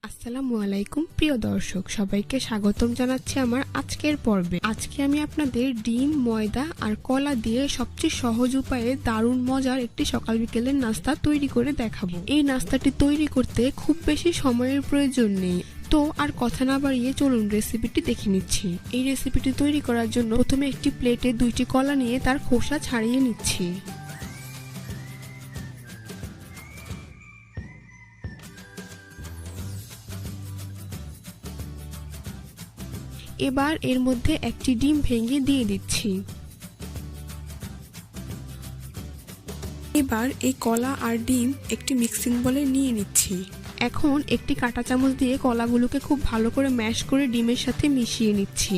আসসালামু আলাইকুম প্রিয় দর্শক, সবাইকে স্বাগতম জানাচ্ছি আমার আজকের পর্বে। আজকে আমি আপনাদের ডিম, ময়দা আর কলা দিয়ে সবচেয়ে সহজ উপায়ে দারুণ মজার একটি সকাল বিকেলের নাস্তা তৈরি করে দেখাবো। এই নাস্তাটি তৈরি করতে খুব বেশি সময়ের প্রয়োজন নেই। তো আর কথা না বাড়িয়ে চলুন রেসিপিটি দেখে নিচ্ছি। এই রেসিপিটি তৈরি করার জন্য প্রথমে একটি প্লেটে 2টি কলা নিয়ে তার খোসা ছাড়িয়ে নিচ্ছি। এবার এর মধ্যে একটি ডিম ভেঙে দিয়ে দিচ্ছি। এবার এই কলা আর ডিম একটি মিক্সিং বলে নিয়ে নিচ্ছি। এখন একটি কাঁটা চামচ দিয়ে কলাগুলোকে খুব ভালো করে ম্যাশ করে ডিমের সাথে মিশিয়ে নিচ্ছি।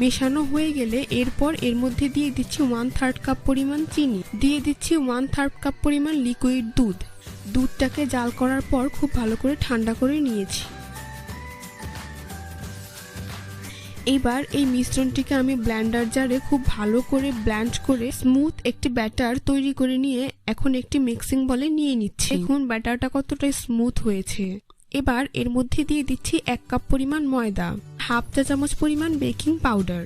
মেশানো হয়ে গেলে এরপর এর মধ্যে দিয়ে দিচ্ছি 1/3 কাপ পরিমাণ চিনি, দিয়ে দিচ্ছি 1/3 কাপ পরিমাণ লিকুইড দুধ। দুধটাকে জাল করার পর খুব ভালো করে ঠান্ডা করে নিয়েছি। এবার এই মিশ্রণটিকে আমি ব্লেন্ডার জারে খুব ভালো করে ব্লেন্ড করে স্মুথ একটি ব্যাটার তৈরি করে নিয়ে এখন একটি মিক্সিং বলে নিয়ে নিচ্ছি। এখন ব্যাটারটা কতটা স্মুথ হয়েছে। এবার এর মধ্যে দিয়ে দিচ্ছি 1 কাপ পরিমাণ ময়দা, হাফ চা চামচ পরিমাণ বেকিং পাউডার,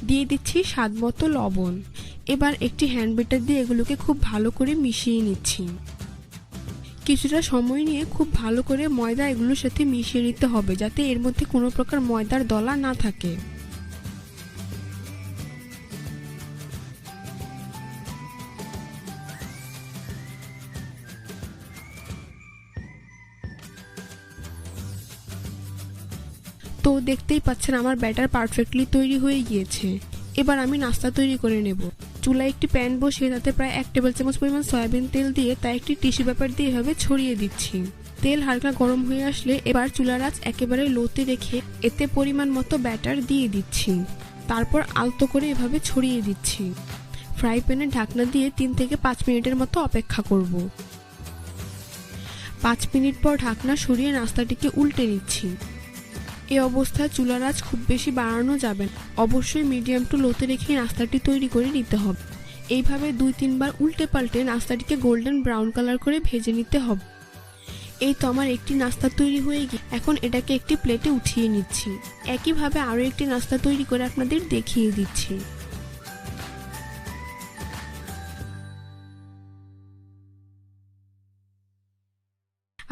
দিয়ে দিচ্ছি স্বাদ মতো লবণ। এবার একটি হ্যান্ড বিটার দিয়ে এগুলোকে খুব ভালো করে মিশিয়ে নিচ্ছি। কিছুটা সময় নিয়ে খুব ভালো করে ময়দা এগুলোর সাথে মিশিয়ে নিতে হবে, যাতে এর মধ্যে কোনো প্রকার ময়দার দলা না থাকে। তো দেখতেই পাচ্ছেন আমার ব্যাটার পারফেক্টলি তৈরি হয়ে গিয়েছে। এবার আমি নাস্তা তৈরি করে নেব। চুলায় একটি প্যান বসিয়ে তাতে প্রায় 1 টেবিল চামচ পরিমাণ সয়াবিন তেল দিয়ে তা একটি টিস্যু পেপার দিয়ে এভাবে ছড়িয়ে দিচ্ছি। তেল হালকা গরম হয়ে আসলে এবার চুলার আঁচ একেবারে লোতে রেখে এতে পরিমাণ মতো ব্যাটার দিয়ে দিচ্ছি। তারপর আলতো করে এভাবে ছড়িয়ে দিচ্ছি। ফ্রাই প্যানে ঢাকনা দিয়ে 3 থেকে 5 মিনিটের মতো অপেক্ষা করব। 5 মিনিট পর ঢাকনা সরিয়ে নাস্তাটিকে উল্টে নিচ্ছি। এই অবস্থায় চুলার আঁচ খুব বেশি বাড়ানো যাবে না, অবশ্যই মিডিয়াম টু লোতে রেখে নাস্তাটি তৈরি করে নিতে হবে। এইভাবে 2-3 বার উল্টে পাল্টে নাস্তাটিকে গোল্ডেন ব্রাউন কালার করে ভেজে নিতে হবে। এই তো আমার একটি নাস্তা তৈরি হয়ে গিয়ে এখন এটাকে একটি প্লেটে উঠিয়ে নিচ্ছি। একইভাবে আরও একটি নাস্তা তৈরি করে আপনাদের দেখিয়ে দিচ্ছি।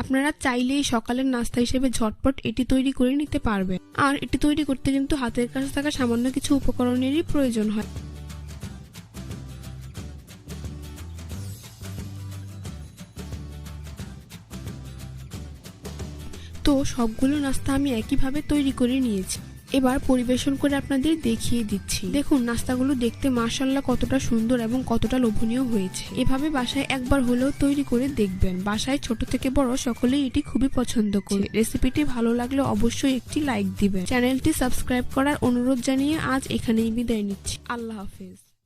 আপনারা চাইলেই সকালের নাস্তা হিসেবে ঝটপট এটি তৈরি করে নিতে পারবেন। আর এটি তৈরি করতে কিন্তু হাতের কাছে থাকা সামান্য কিছু উপকরণেরই প্রয়োজন হয়। তো সবগুলো নাস্তা আমি একইভাবে তৈরি করে নিয়েছি। এবার পরিবেশন করে আপনাদের দেখিয়ে দিচ্ছি। দেখুন নাস্তাগুলো দেখতে মাশাআল্লাহ কতটা সুন্দর এবং কতটা লোভনীয় হয়েছে। এভাবে বাসায় একবার হলেও তৈরি করে দেখবেন। বাসায় ছোট থেকে বড় সকলেই এটি খুবই পছন্দ করে। রেসিপিটি ভালো লাগলে অবশ্যই একটি লাইক দিবেন। চ্যানেলটি সাবস্ক্রাইব করার অনুরোধ জানিয়ে আজ এখানেই বিদায় নিচ্ছি। আল্লাহ হাফেজ।